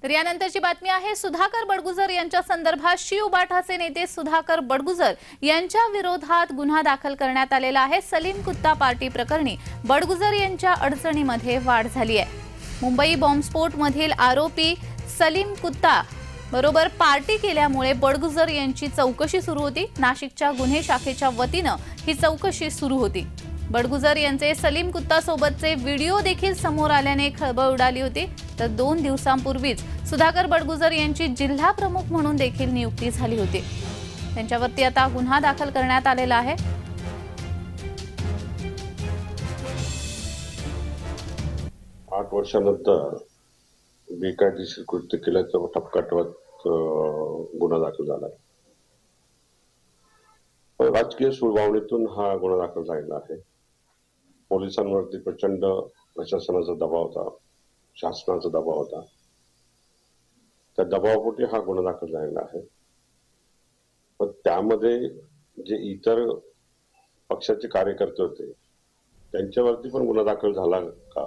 तर यानंतरची बातमी आहे सुधाकर बडगुजर यांच्या संदर्भात शिवबाठाचे नेते सुधाकर बडगुजर यांच्या विरोधात गुन्हा दाखल करण्यात आलेला आहे। सलीम कुत्ता पार्टी प्रकरणी बडगुजर यांच्या अडचणीमध्ये वाढ झाली आहे। मुंबई बॉम्बस्फोट मधील आरोपी सलीम कुत्ता बरोबर पार्टी केल्यामुळे बडगुजर यांची चौकशी सुरू होती। नाशिकच्या गुन्हे शाखेच्या वतीने ही चौकशी सुरू होती। बडगुजर यांचे सलीम कुत्ता सोबतचे व्हिडिओ देखील समोर आल्याने खळबळ उडाली होती। तर 2 दिवसांपूर्वीच सुधाकर बडगुजर यांची जिल्हा प्रमुख म्हणून देखील नियुक्ती झाली होती। त्यांच्यावरती आता गुन्हा दाखल करण्यात आलेला आहे। आठ वर्षानंतर बेकायदेशीर कृत्य केल्याचा ठपका ठेवत गुन्हा दाखल झाला आहे। राजकीय सुळवावणीतून हा गुन्हा दाखल झालेला आहे। पोलिसांवरती प्रचंड प्रशासनाचा दबाव होता, शासनाचा दबाव होता। त्या दबावापोटी हा गुन्हा दाखल झालेला आहे। पण त्यामध्ये जे इतर पक्षाचे कार्यकर्ते होते त्यांच्यावरती पण गुन्हा दाखल झाला का